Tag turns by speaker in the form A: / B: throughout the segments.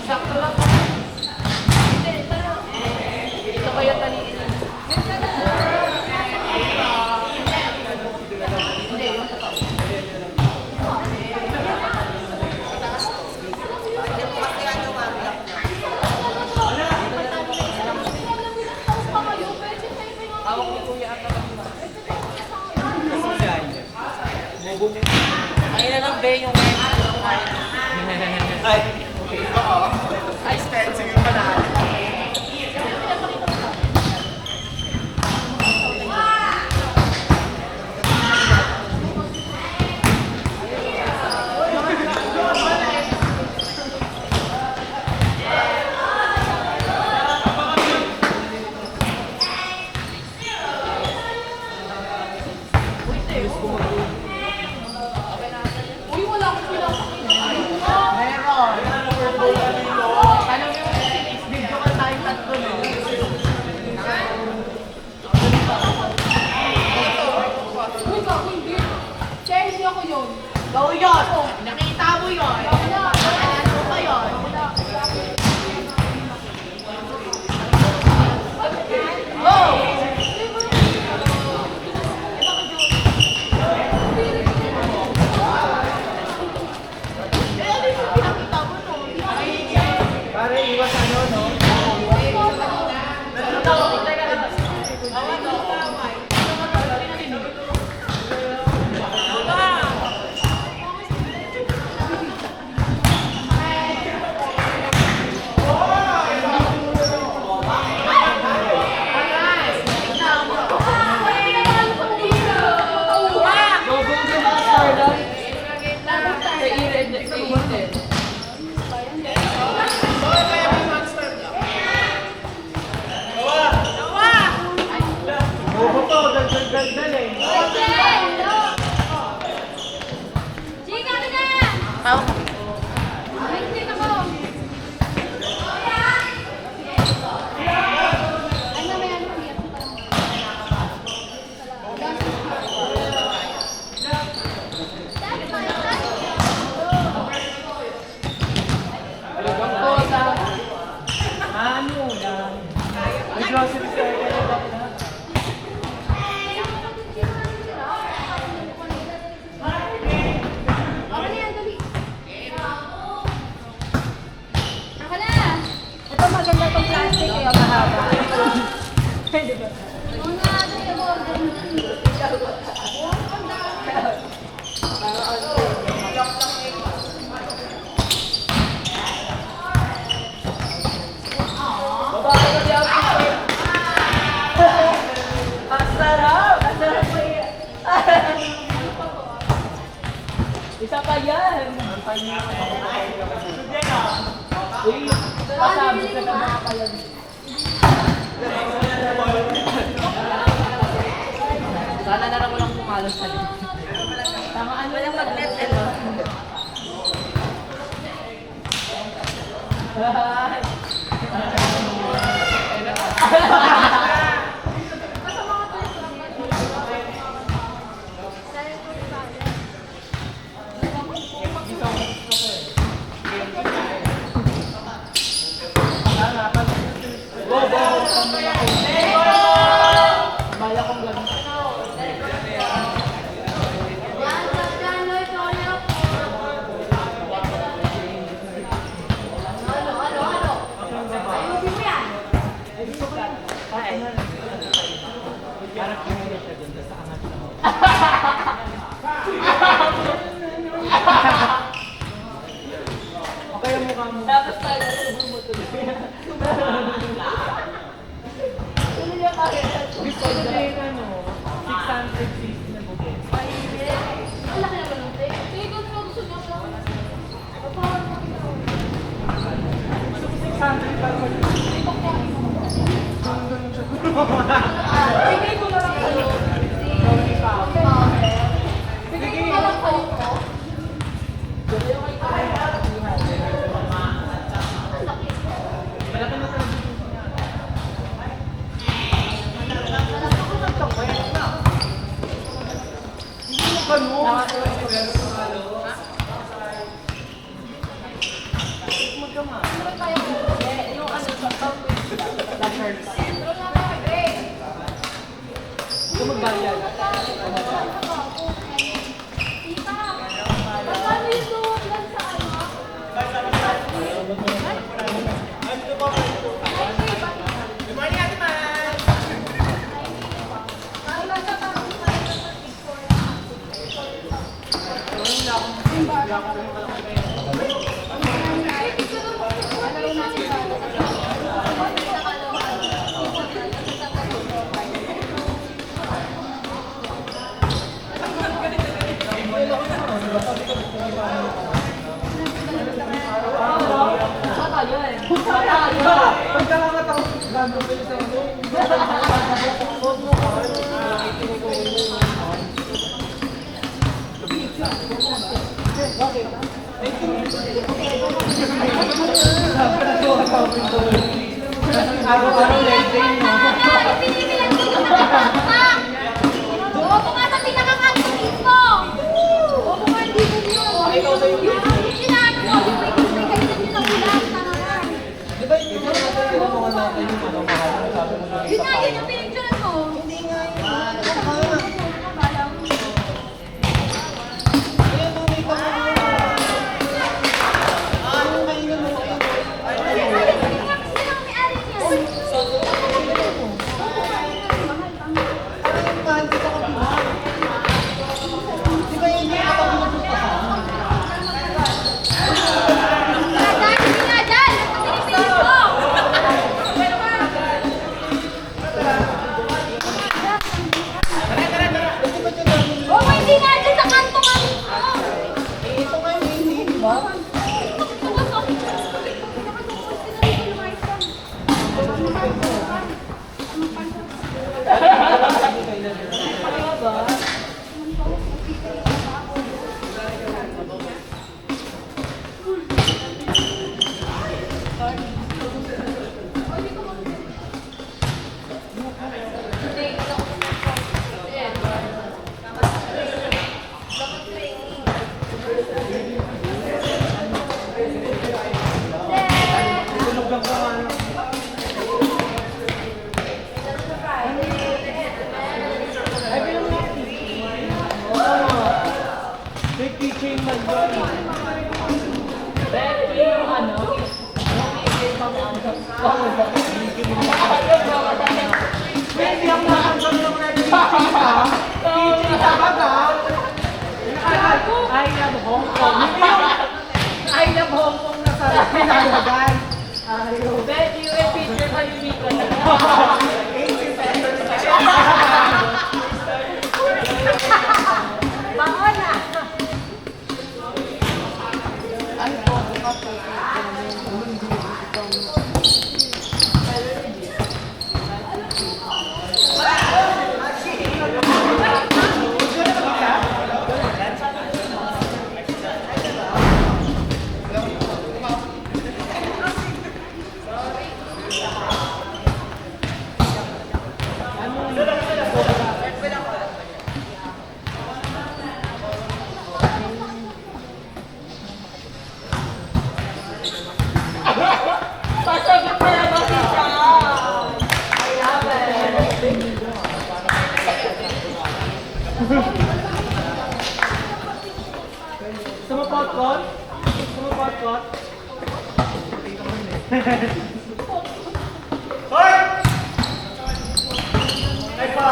A: Sakto lang. Ito kayo taliin. Hindi, yung totoo. Tawag ni Kuya at ay na lang, be, yung
B: Ay, okay ba ako? Ay, expensive yung panalo.
A: uy, wala akong pinapakita.
B: Meron!
A: Alam mo yung video ka tayo tatlo na. Uy, gago, hindi. Che, hindi ako yun.
C: Go yun! Nakita mo yun! Alam mo ba yun? Go! Eh, ano yung pinakita mo no?
B: Pare, iwas ano, no? Buho to, dal eh. Ano lang? May grocery store kayo dapat na.
A: Ito maganda itong plastic kaya mahaba. Pwede ba?
C: Ang sarap! Ang sarap po yan! Isa pa yan! Uy, kasabot ka na mga kalag.
A: Sana na lang walang pumalos sa loob.
C: Tamaan mo yung magnet, ano?
A: Bala kong gano'n.
C: Tapos tayo, mo tuloy.
B: Araw-araw leg day mo.
A: Oo, nga sa pinakakalitis mo! Oo, nga hindi mo yun! Sinabi mo, may kailan yun ang ulan, tanangan.
B: Di ba yung mga natin yung ano, mahal? Sabi mo
A: Yun nga, yun yung pinicturean mo. Hindi nga yun.
B: I love Hong Kong na sa pinalagay. Ayaw.
C: Bet you a picture ka yung Miko.
A: Baon na!
B: Sumapot-kot? Sumapot-kot? Hoy! Ay pa!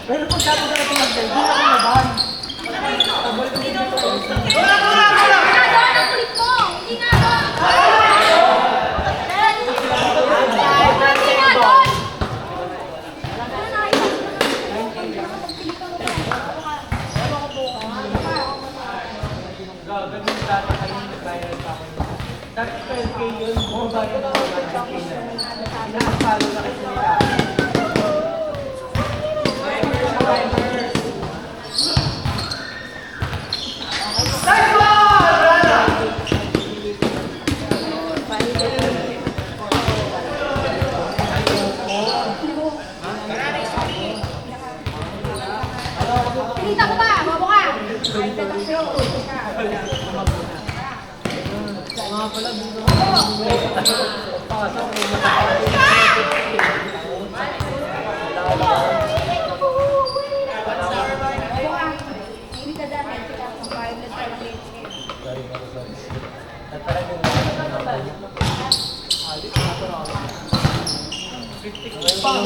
B: Pero kung sabi ko na ito mag-day, di na kinabahan.
A: Ginagawa ng kulit mo! Hindi nga doon! Hindi nga doon!
B: Ganun dati kayo yung nag-viral sa akin. Dati 12K yun, bumabalik na ako ng 9K na. Inaasalo na kasi nila.
A: Nakita ko ba? Bobo ka!
B: Mga pala, dito. Pasok.
A: Hindi ka dahil kita sa 5 na tayo
B: Sorry. Talagang alis na ito na. 50 pang.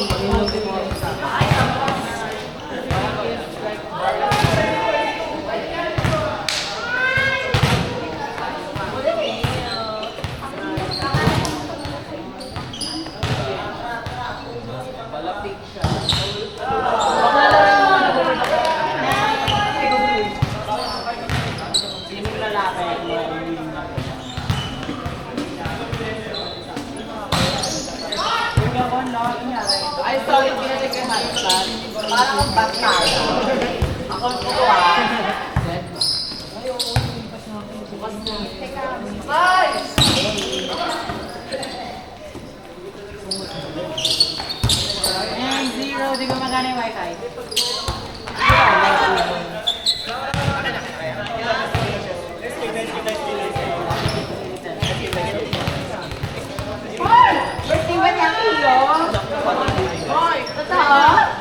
B: Palapit siya. Sino yung lalaki?
C: Ay, sorry, pinalik kay Hansan. Parang ang bata. Ako ang kukuha. Ay!
D: Zero, di ba magana yung wifi?
C: Birthday ba niya iyo? Hoy, totoo?